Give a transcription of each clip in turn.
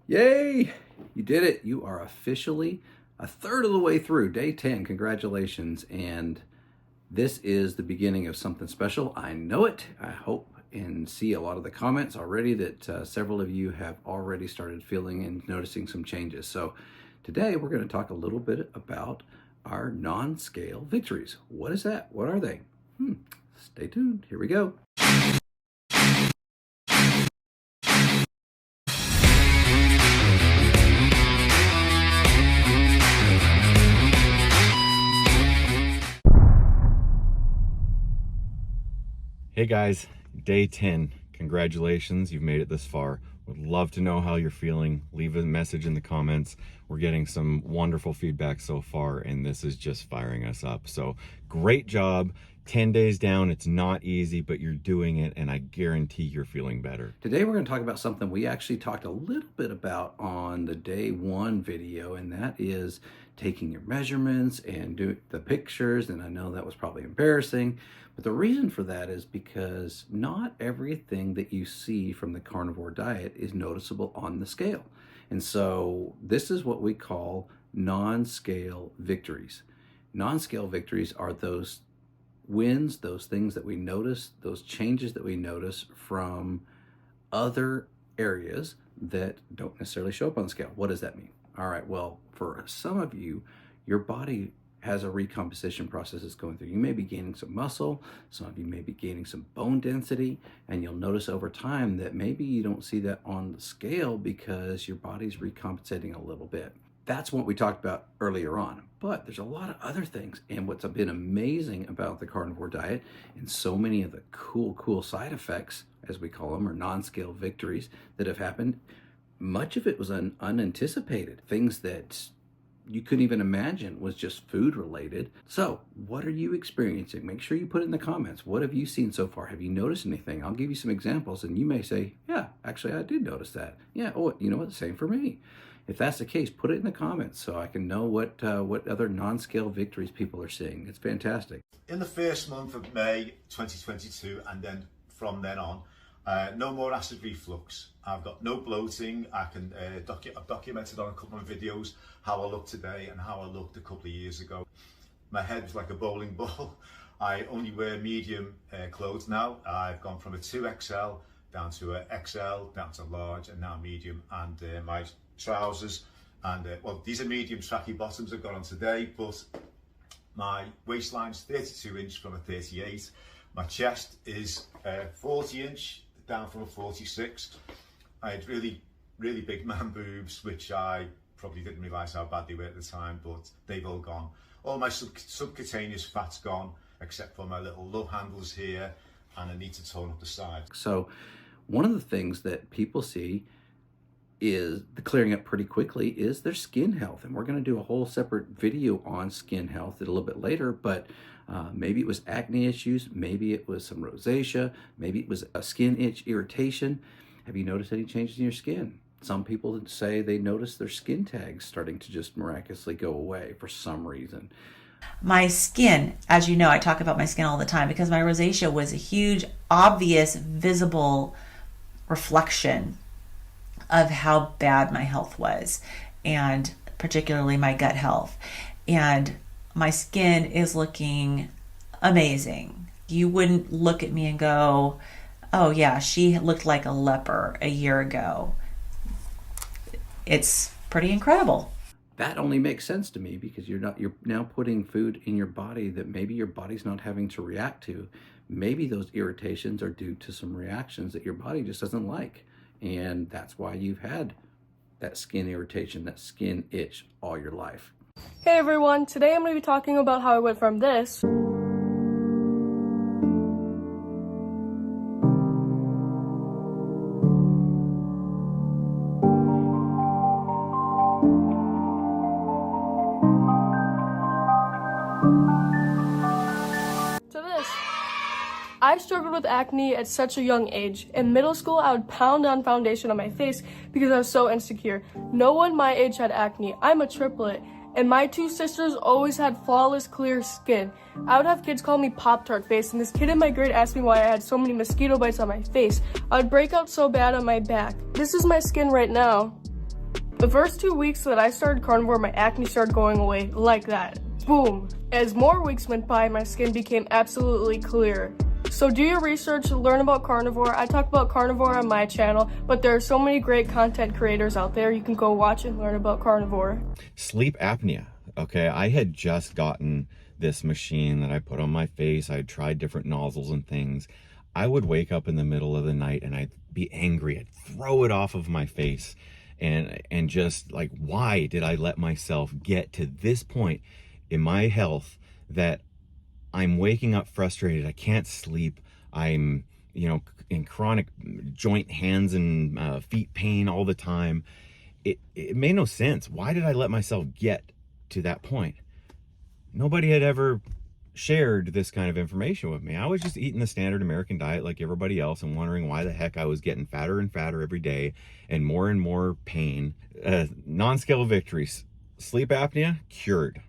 Yay! You did it. You are officially a third of the way through day 10. Congratulations. And this is the beginning of something special. I know it. I hope and see a lot of the comments already that several of you have already started feeling and noticing some changes. So today we're going to talk a little bit about our non-scale victories. What is that? What are they? Stay tuned. Here we go. Hey guys, day 10. Congratulations, you've made it this far. Would love to know how you're feeling. Leave a message in the comments. We're getting some wonderful feedback so far, and this is just firing us up. So great job. 10 days down, it's not easy, but you're doing it, and I guarantee you're feeling better. Today we're going to talk about something we actually talked a little bit about on the day 1 video, and that is taking your measurements and do the pictures. And I know that was probably embarrassing, but the reason for that is because not everything that you see from the carnivore diet is noticeable on the scale. And so this is what we call non-scale victories. Non-scale victories are those wins, those things that we notice, those changes that we notice from other areas that don't necessarily show up on the scale. What does that mean? All right, well, for some of you, your body has a recomposition process that's going through. You may be gaining some muscle, some of you may be gaining some bone density, and you'll notice over time that maybe you don't see that on the scale because your body's recompensating a little bit. That's what we talked about earlier on, but there's a lot of other things. And what's been amazing about the carnivore diet and so many of the cool side effects, as we call them, or non-scale victories that have happened, much of it was unanticipated. Things that you couldn't even imagine was just food related. So what are you experiencing? Make sure you put it in the comments. What have you seen so far? Have you noticed anything? I'll give you some examples and you may say, yeah, actually I did notice that. Yeah, oh, you know what, same for me. If that's the case, put it in the comments so I can know what other non-scale victories people are seeing. It's fantastic. In the first month of May 2022, and then from then on, no more acid reflux. I've got no bloating. I've documented on a couple of videos how I look today and how I looked a couple of years ago. My head was like a bowling ball. I only wear medium clothes now. I've gone from a 2XL down to a XL, down to large, and now medium. And my trousers, and well, these are medium tracky bottoms I've got on today, but my waistline's 32 inch from a 38. My chest is 40 inch down from a 46. I had really big man boobs, which I probably didn't realize how bad they were at the time, but they've all gone. All my subcutaneous fat's gone, except for my little love handles here, and I need to tone up the side. So one of the things that people see is clearing up pretty quickly is their skin health. And we're going to do a whole separate video on skin health a little bit later, but maybe it was acne issues, maybe it was some rosacea, maybe it was a skin itch irritation. Have you noticed any changes in your skin? Some people say they notice their skin tags starting to just miraculously go away for some reason. My skin, as you know, I talk about my skin all the time because my rosacea was a huge, obvious, visible reflection of how bad my health was, and particularly my gut health. And my skin is looking amazing. You wouldn't look at me and go, oh yeah, she looked like a leper a year ago. It's pretty incredible. That only makes sense to me because you're now putting food in your body that maybe your body's not having to react to. Maybe those irritations are due to some reactions that your body just doesn't like. And that's why you've had that skin irritation, that skin itch all your life. Hey everyone, today I'm going to be talking about how I went from this to this. I struggled with acne at such a young age. In middle school, I would pound on foundation on my face because I was so insecure. No one my age had acne. I'm a triplet, and my two sisters always had flawless, clear skin. I would have kids call me Pop-Tart face, and this kid in my grade asked me why I had so many mosquito bites on my face. I would break out so bad on my back. This is my skin right now. The first 2 weeks that I started carnivore, my acne started going away like that. Boom. As more weeks went by, my skin became absolutely clear. So do your research, learn about carnivore. I talk about carnivore on my channel, but there are so many great content creators out there. You can go watch and learn about carnivore. Sleep apnea. Okay, I had just gotten this machine that I put on my face. I had tried different nozzles and things. I would wake up in the middle of the night and I'd be angry. I'd throw it off of my face and just like, why did I let myself get to this point in my health that I'm waking up frustrated? I can't sleep. I'm, in chronic joint, hands and feet pain all the time. It made no sense. Why did I let myself get to that point? Nobody had ever shared this kind of information with me. I was just eating the standard American diet like everybody else and wondering why the heck I was getting fatter and fatter every day and more pain. Non-scale victories. Sleep apnea, cured.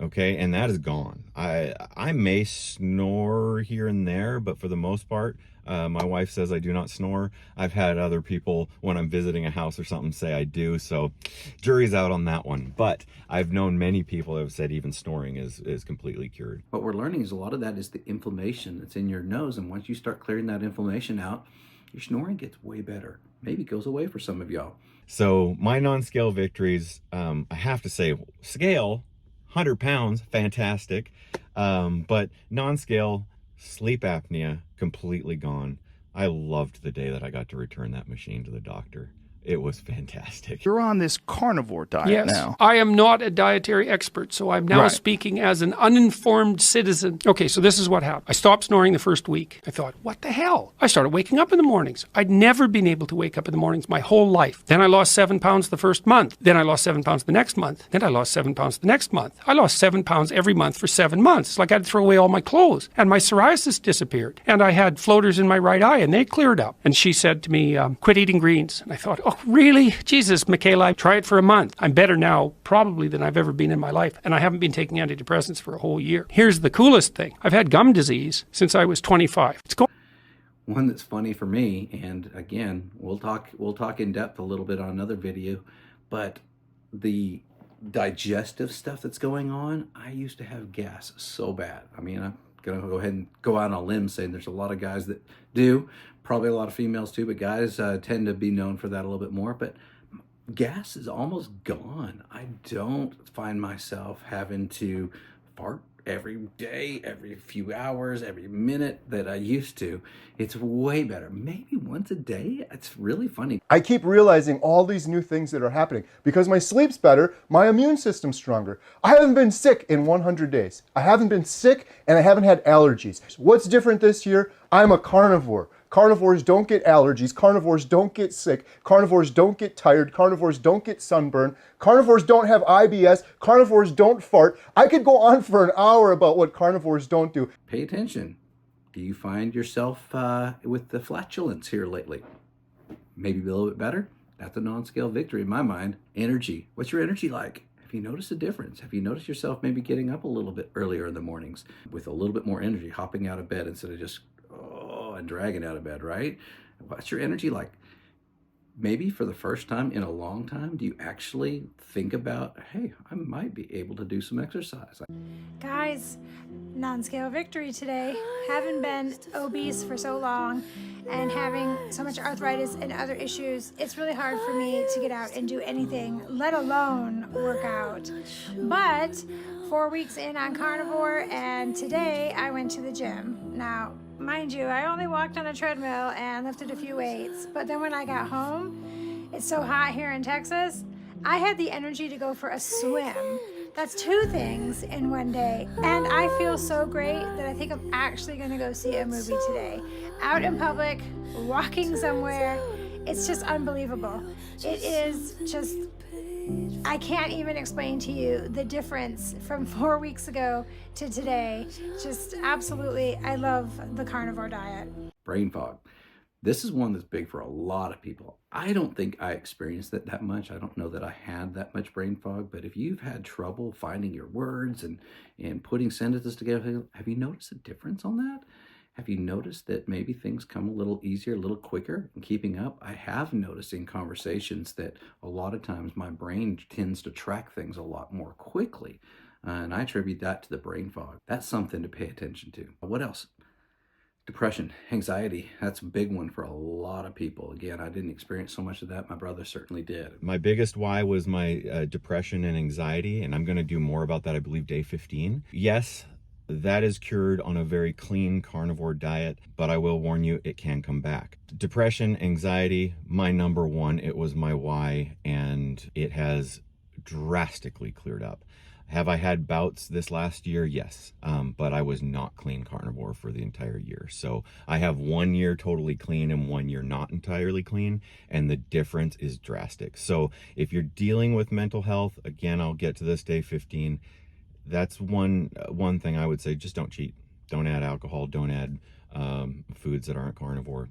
Okay, and that is gone. I may snore here and there, but for the most part, my wife says I do not snore. I've had other people, when I'm visiting a house or something, say I do, so jury's out on that one. But I've known many people that have said even snoring is completely cured. What we're learning is a lot of that is the inflammation that's in your nose, and once you start clearing that inflammation out, your snoring gets way better. Maybe goes away for some of y'all. So my non-scale victories, I have to say, scale, 100 pounds, fantastic. But non-scale, sleep apnea, completely gone. I loved the day that I got to return that machine to the doctor. It was fantastic. You're on this carnivore diet now. I am not a dietary expert, so I'm now speaking as an uninformed citizen. Okay, so this is what happened. I stopped snoring the first week. I thought, what the hell? I started waking up in the mornings. I'd never been able to wake up in the mornings my whole life. Then I lost 7 pounds the first month. Then I lost 7 pounds the next month. Then I lost 7 pounds the next month. I lost 7 pounds every month for 7 months. It's like I had to throw away all my clothes. And my psoriasis disappeared. And I had floaters in my right eye, and they cleared up. And she said to me, quit eating greens. And I thought, oh, really? Jesus, Michaela, try it for a month. I'm better now, probably, than I've ever been in my life. And I haven't been taking antidepressants for a whole year. Here's the coolest thing. I've had gum disease since I was 25. One that's funny for me, and again, we'll talk in depth a little bit on another video, but the digestive stuff that's going on, I used to have gas so bad. I mean, I'm gonna go ahead and go out on a limb saying there's a lot of guys that do, probably a lot of females too, but guys tend to be known for that a little bit more. But gas is almost gone. I don't find myself having to fart every day, every few hours, every minute that I used to. It's way better. Maybe once a day. It's really funny. I keep realizing all these new things that are happening. Because my sleep's better, my immune system's stronger. I haven't been sick in 100 days. I haven't been sick and I haven't had allergies. What's different this year? I'm a carnivore. Carnivores don't get allergies. Carnivores don't get sick. Carnivores don't get tired. Carnivores don't get sunburn. Carnivores don't have IBS. Carnivores don't fart. I could go on for an hour about what carnivores don't do. Pay attention. Do you find yourself with the flatulence here lately? Maybe a little bit better? That's a non-scale victory in my mind. Energy. What's your energy like? Have you noticed a difference? Have you noticed yourself maybe getting up a little bit earlier in the mornings with a little bit more energy, hopping out of bed instead of just and dragging out of bed, right? What's your energy like? Maybe for the first time in a long time, do you actually think about, hey, I might be able to do some exercise? Guys, non-scale victory today. Haven't been obese for so long and having so much arthritis and other issues, it's really hard for me to get out and do anything, let alone work out. But 4 weeks in on carnivore, and today I went to the gym. Now, mind you, I only walked on a treadmill and lifted a few weights, but then when I got home, it's so hot here in Texas, I had the energy to go for a swim. That's 2 things in one day, and I feel so great that I think I'm actually gonna go see a movie today. Out in public, walking somewhere, it's just unbelievable. It is just, I can't even explain to you the difference from 4 weeks ago to today. Just absolutely, I love the carnivore diet. Brain fog. This is one that's big for a lot of people. I don't think I experienced it that much. I don't know that I had that much brain fog, but if you've had trouble finding your words and putting sentences together, have you noticed a difference on that? Have you noticed that maybe things come a little easier, a little quicker in keeping up? I have noticed in conversations that a lot of times my brain tends to track things a lot more quickly. And I attribute that to the brain fog. That's something to pay attention to. What else? Depression, anxiety, that's a big one for a lot of people. Again, I didn't experience so much of that. My brother certainly did. My biggest why was my depression and anxiety, and I'm going to do more about that, I believe, day 15. Yes, that is cured on a very clean carnivore diet, but I will warn you, it can come back. Depression, anxiety, my number one, it was my why, and it has drastically cleared up. Have I had bouts this last year? Yes, but I was not clean carnivore for the entire year. So I have 1 year totally clean and 1 year not entirely clean, and the difference is drastic. So if you're dealing with mental health, again, I'll get to this day 15. That's one thing I would say, just don't cheat. Don't add alcohol, don't add foods that aren't carnivore.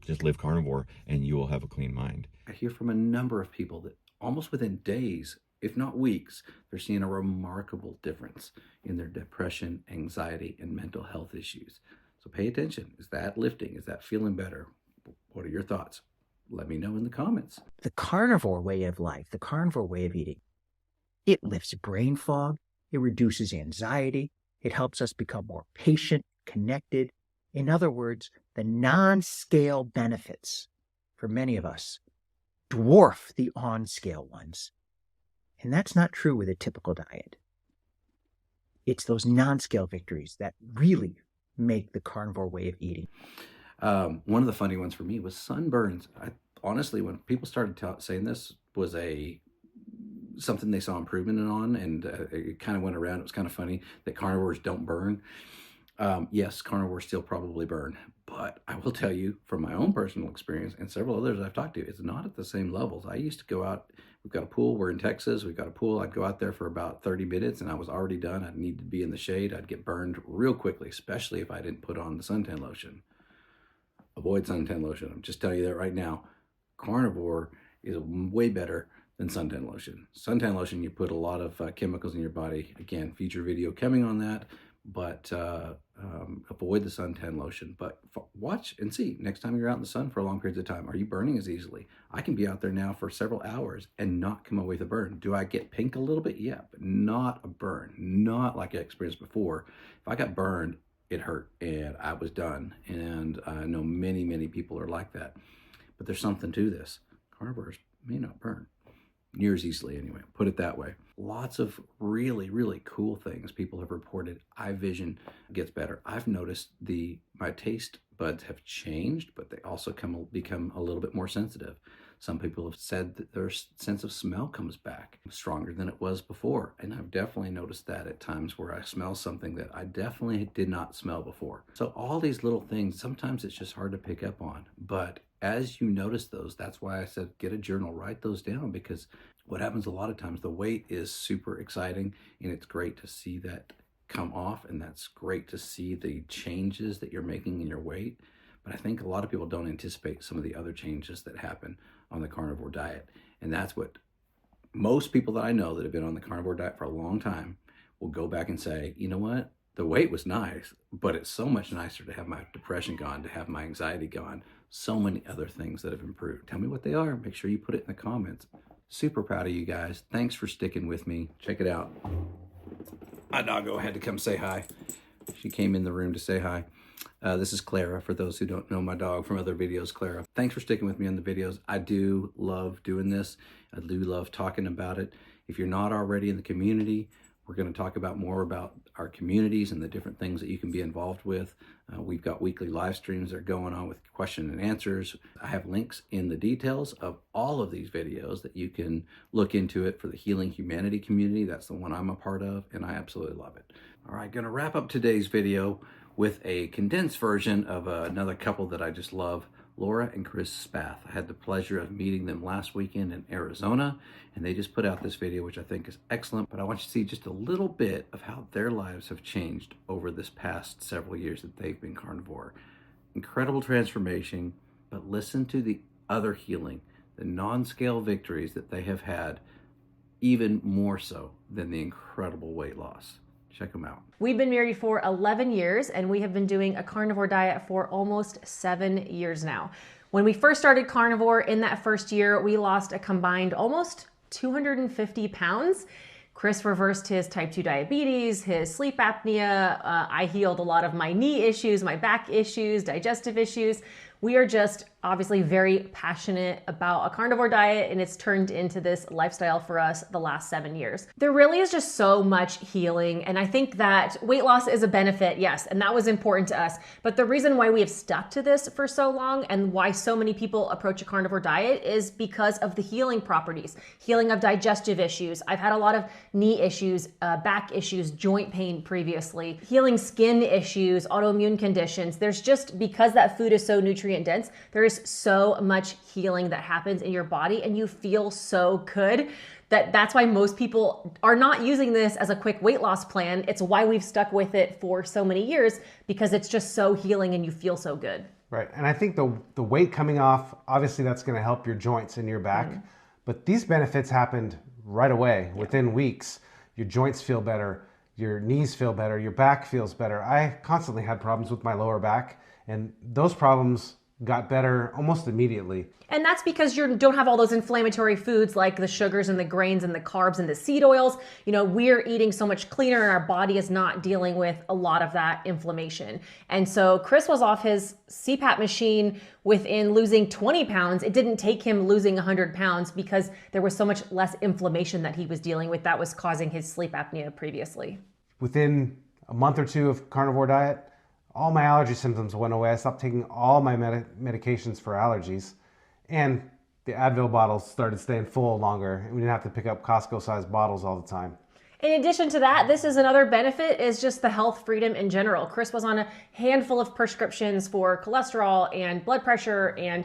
Just live carnivore and you will have a clean mind. I hear from a number of people that almost within days, if not weeks, they're seeing a remarkable difference in their depression, anxiety, and mental health issues. So pay attention. Is that lifting? Is that feeling better? What are your thoughts? Let me know in the comments. The carnivore way of life, the carnivore way of eating, it lifts brain fog, it reduces anxiety, it helps us become more patient, connected. In other words, the non-scale benefits for many of us dwarf the on-scale ones. And that's not true with a typical diet. It's those non-scale victories that really make the carnivore way of eating. One of the funny ones for me was sunburns. Honestly, when people started saying this was something they saw improvement on, and it kind of went around. It was kind of funny that carnivores don't burn. Yes, carnivores still probably burn, but I will tell you from my own personal experience and several others I've talked to, it's not at the same levels. I used to go out, we've got a pool, we're in Texas, we've got a pool. I'd go out there for about 30 minutes and I was already done. I'd need to be in the shade. I'd get burned real quickly, especially if I didn't put on the suntan lotion. Avoid suntan lotion. I'm just telling you that right now. Carnivore is way better than suntan lotion. Suntan lotion, you put a lot of chemicals in your body. Again, future video coming on that, but avoid the suntan lotion. But watch and see next time you're out in the sun for long periods of time. Are you burning as easily? I can be out there now for several hours and not come away with a burn. Do I get pink a little bit? Yeah, but not a burn. Not like I experienced before. If I got burned, it hurt and I was done. And I know many, many people are like that. But there's something to this. Carnivores may not burn near as easily anyway, put it that way. Lots of really, really cool things people have reported. Eye vision gets better. I've noticed my taste buds have changed, but they also become a little bit more sensitive. Some people have said that their sense of smell comes back stronger than it was before. And I've definitely noticed that at times where I smell something that I definitely did not smell before. So all these little things, sometimes it's just hard to pick up on, but as you notice those, that's why I said get a journal, write those down, because what happens a lot of times, the weight is super exciting and it's great to see that come off, and that's great to see the changes that you're making in your weight. But I think a lot of people don't anticipate some of the other changes that happen on the carnivore diet. And that's what most people that I know that have been on the carnivore diet for a long time will go back and say, you know what? The weight was nice, but it's so much nicer to have my depression gone, to have my anxiety gone, so many other things that have improved. Tell me what they are. Make sure you put it in the comments. Super proud of you guys. Thanks for sticking with me. Check it out. My doggo had to come say hi. She came in the room to say hi. This is Clara, for those who don't know my dog from other videos, Clara. Thanks for sticking with me on the videos. I do love doing this. I do love talking about it. If you're not already in the community, we're going to talk about more about our communities and the different things that you can be involved with. We've got weekly live streams that are going on with question and answers. I have links in the details of all of these videos that you can look into it for the Healing Humanity community. That's the one I'm a part of, and I absolutely love it. All right, going to wrap up today's video with a condensed version of another couple that I just love, Laura and Chris Spath. I had the pleasure of meeting them last weekend in Arizona, and they just put out this video, which I think is excellent. But I want you to see just a little bit of how their lives have changed over this past several years that they've been carnivore. Incredible transformation, but listen to the other healing, the non-scale victories that they have had, even more so than the incredible weight loss. check them out. We've been married for 11 years and we have been doing a carnivore diet for almost 7 years now. When we first started carnivore, in that first year, we lost a combined almost 250 pounds. Chris reversed his type 2 diabetes, his sleep apnea. I healed a lot of my knee issues, my back issues, digestive issues. We are just obviously very passionate about a carnivore diet, and it's turned into this lifestyle for us the last 7 years. There really is just so much healing, and I think that weight loss is a benefit, yes, and that was important to us. But the reason why we have stuck to this for so long and why so many people approach a carnivore diet is because of the healing properties, healing of digestive issues. I've had a lot of knee issues, back issues, joint pain previously, healing skin issues, autoimmune conditions. There's just, because that food is so nutrient dense, there is so much healing that happens in your body and you feel so good that's why most people are not using this as a quick weight loss plan. It's why we've stuck with it for so many years, because it's just so healing and you feel so good. Right, and I think the weight coming off, obviously that's gonna help your joints and your back, but these benefits happened right away, within weeks. Your joints feel better, your knees feel better, your back feels better. I constantly had problems with my lower back, and those problems got better almost immediately. And that's because you don't have all those inflammatory foods like the sugars and the grains and the carbs and the seed oils. You know, we're eating so much cleaner and our body is not dealing with a lot of that inflammation. And so Chris was off his CPAP machine within losing 20 pounds. It didn't take him losing 100 pounds because there was so much less inflammation that he was dealing with that was causing his sleep apnea previously. Within a month or two of carnivore diet, all my allergy symptoms went away. I stopped taking all my medications for allergies, and the Advil bottles started staying full longer. We didn't have to pick up Costco-sized bottles all the time. In addition to that, this is another benefit, is just the health freedom in general. Chris was on a handful of prescriptions for cholesterol and blood pressure and,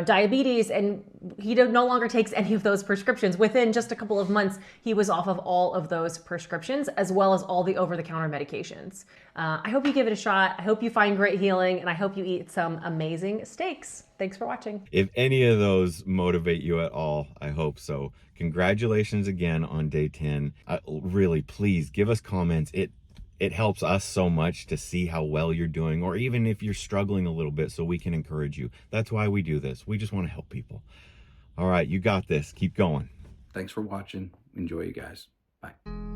diabetes, and he no longer takes any of those prescriptions. Within just a couple of months, he was off of all of those prescriptions, as well as all the over-the-counter medications. I hope you give it a shot. I hope you find great healing, and I hope you eat some amazing steaks. Thanks for watching. If any of those motivate you at all, I hope so. Congratulations again on day 10. Really, please give us comments. It helps us so much to see how well you're doing, or even if you're struggling a little bit, so we can encourage you. That's why we do this. We just want to help people. All right, you got this. Keep going. Thanks for watching. Enjoy, you guys. Bye.